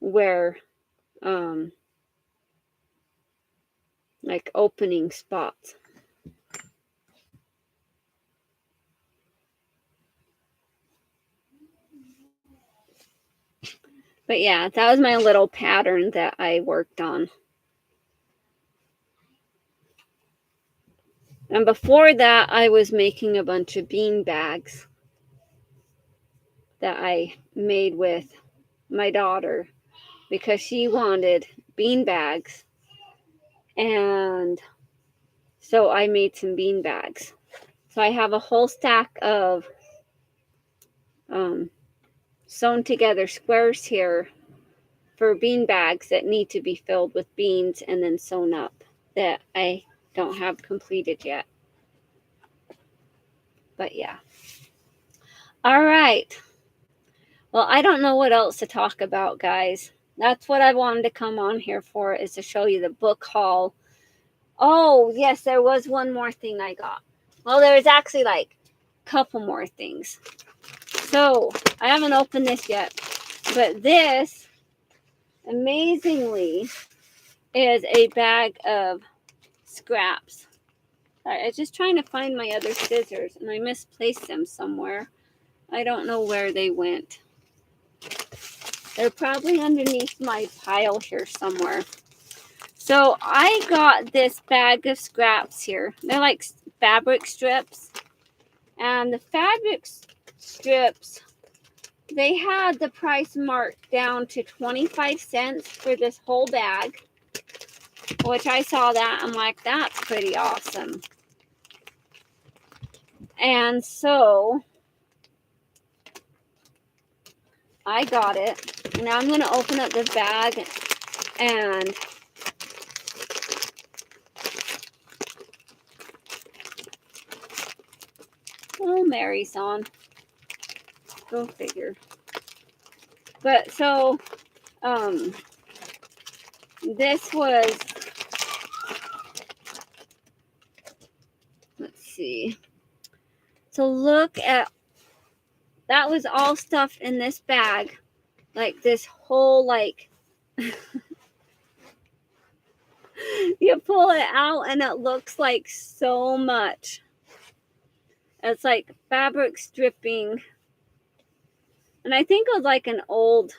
Speaker 1: where like opening spots. But yeah, that was my little pattern that I worked on. And before that, I was making a bunch of bean bags that I made with my daughter because she wanted bean bags. And so I made some bean bags. So I have a whole stack of sewn together squares here for bean bags that need to be filled with beans and then sewn up that I don't have completed yet. But yeah. All right. Well, I don't know what else to talk about, guys. That's what I wanted to come on here for, is to show you the book haul. Oh, yes, there was one more thing I got. Well, there's actually like a couple more things. So, I haven't opened this yet. But this, amazingly, is a bag of scraps. I was just trying to find my other scissors, and I misplaced them somewhere. I don't know where they went. They're probably underneath my pile here somewhere. So I got this bag of scraps here. They're like fabric strips. And the fabric strips, they had the price marked down to 25 cents for this whole bag. Which I saw that, I'm like, that's pretty awesome. And so I got it. Now I'm going to open up the bag and oh, Mary's on. Go figure. But so, this was, let's see. So look at, that was all stuffed in this bag. Like this whole, like, you pull it out and it looks like so much. It's like fabric stripping. And I think it was like an old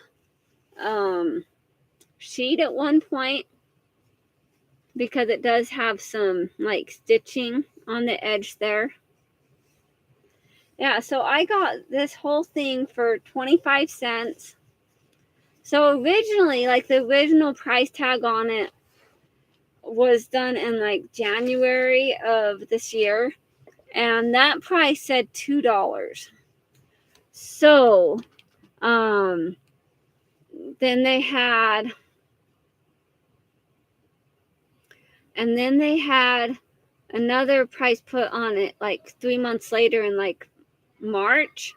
Speaker 1: sheet at one point, because it does have some like stitching on the edge there. Yeah, so I got this whole thing for 25 cents. So originally, like the original price tag on it was done in like January of this year, and that price said $2. So then they had another price put on it like 3 months later in like March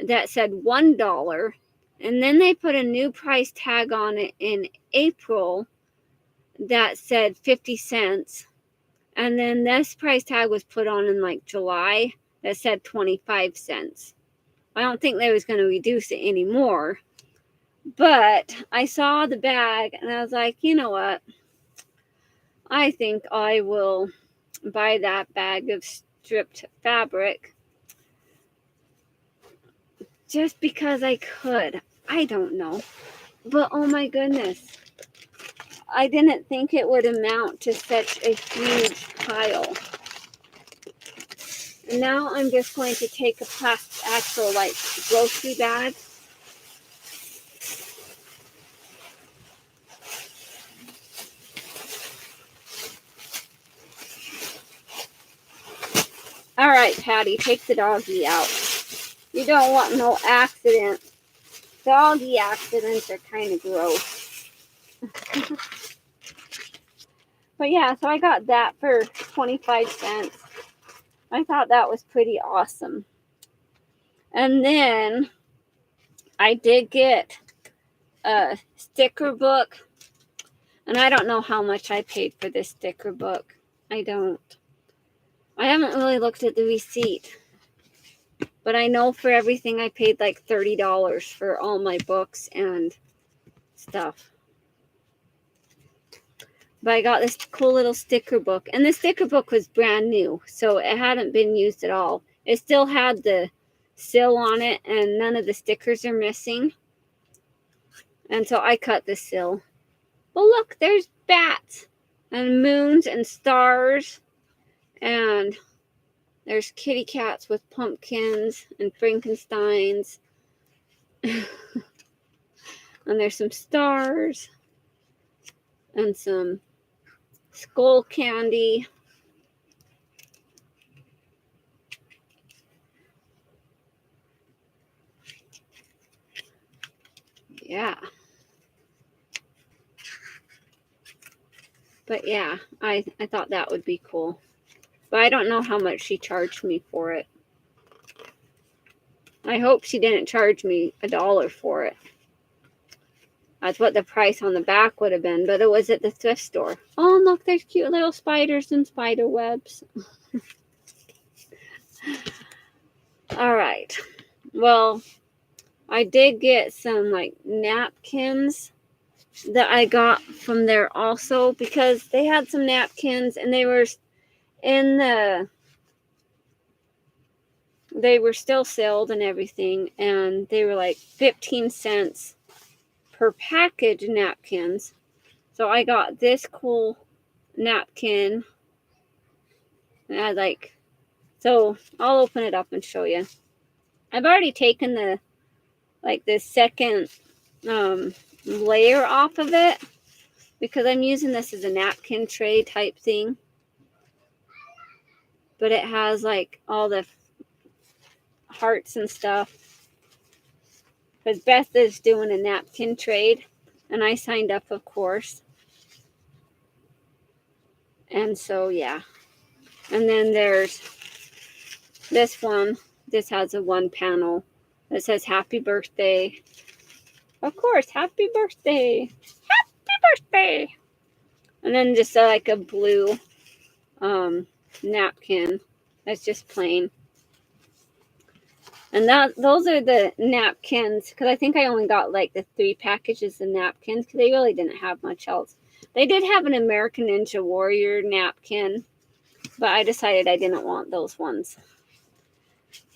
Speaker 1: that said $1. And then they put a new price tag on it in April that said 50 cents. And then this price tag was put on in like July that said 25 cents. I don't think they was going to reduce it anymore. But I saw the bag and I was like, you know what? I think I will buy that bag of stripped fabric just because I could. I don't know. But oh my goodness. I didn't think it would amount to such a huge pile. And now I'm just going to take a actual like grocery bag. All right, Patty, take the doggy out. You don't want no accident. Doggy accidents are kind of gross. But yeah, so I got that for 25 cents. I thought that was pretty awesome. And then I did get a sticker book. And I don't know how much I paid for this sticker book. I haven't really looked at the receipt. But I know for everything I paid like $30 for all my books and stuff. But I got this cool little sticker book. And the sticker book was brand new. So it hadn't been used at all. It still had the seal on it. And none of the stickers are missing. And so I cut the sill. Well, look, there's bats and moons and stars, and there's kitty cats with pumpkins and Frankensteins. And there's some stars and some skull candy. Yeah. But yeah, I thought that would be cool. But I don't know how much she charged me for it. I hope she didn't charge me $1 for it. That's what the price on the back would have been, but it was at the thrift store. Oh, look, there's cute little spiders and spider webs. All right. Well, I did get some like napkins that I got from there also, because they had some napkins and they were still sealed and everything, and they were like 15 cents per package napkins. So I got this cool napkin. And so I'll open it up and show you. I've already taken the second layer off of it, because I'm using this as a napkin tray type thing. But it has like all the hearts and stuff. Because Beth is doing a napkin trade, and I signed up, of course. And so, yeah. And then there's this one. This has a one panel that says happy birthday. Of course, happy birthday. Happy birthday. And then just like a blue napkin that's just plain. And those are the napkins, because I think I only got like the 3 packages of napkins, because they really didn't have much else. They did have an American Ninja Warrior napkin, but I decided I didn't want those ones.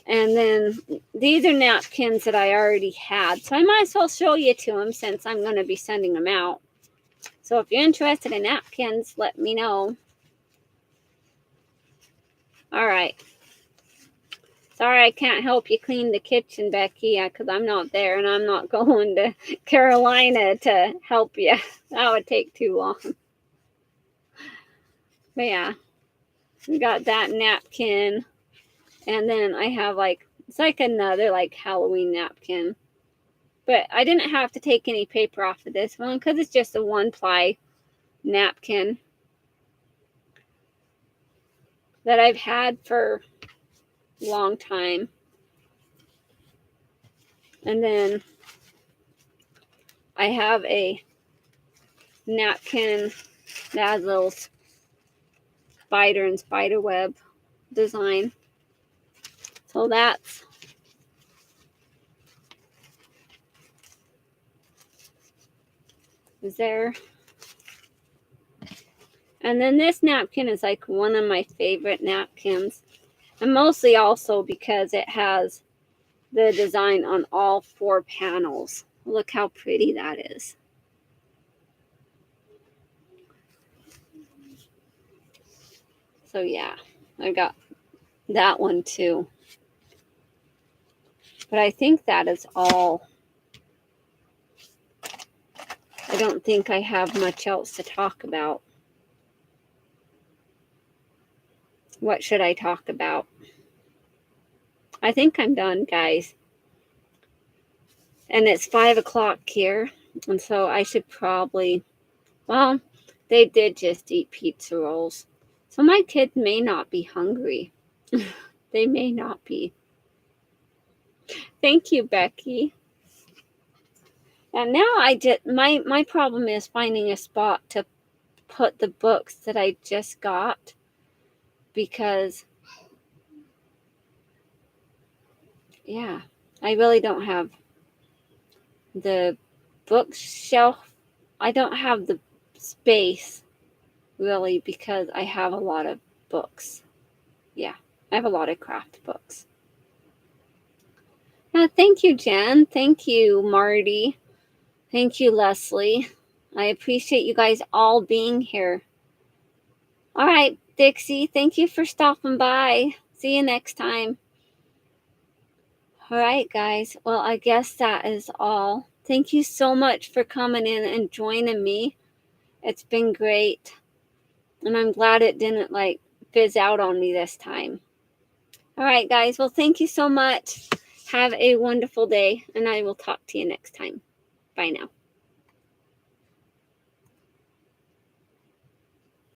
Speaker 1: And then these are napkins that I already had, so I might as well show you to them since I'm going to be sending them out. So if you're interested in napkins, let me know. All right. Sorry I can't help you clean the kitchen, Becky, because I'm not there, and I'm not going to Carolina to help you. That would take too long. But yeah, we got that napkin. And then I have it's like another Halloween napkin. But I didn't have to take any paper off of this one, because it's just a 1-ply napkin that I've had for a long time. And then I have a napkin that has a little spider and spider web design. So that's there. And then this napkin is like one of my favorite napkins. And mostly also because it has the design on all 4 panels. Look how pretty that is. So yeah, I got that one too. But I think that is all. I don't think I have much else to talk about. What should I talk about? I think I'm done, guys. And it's 5 o'clock here. And so I should probably, well, they did just eat pizza rolls. So my kids may not be hungry. They may not be. Thank you, Becky. And now my problem is finding a spot to put the books that I just got, because yeah, I really don't have the bookshelf. I don't have the space really, because I have a lot of books. Yeah, I have a lot of craft books. Thank you, Jen. Thank you, Marty. Thank you, Leslie. I appreciate you guys all being here. All right, Dixie, thank you for stopping by. See you next time. All right, guys. Well, I guess that is all. Thank you so much for coming in and joining me. It's been great. And I'm glad it didn't like fizz out on me this time. All right, guys. Well, thank you so much. Have a wonderful day, and I will talk to you next time. Bye now.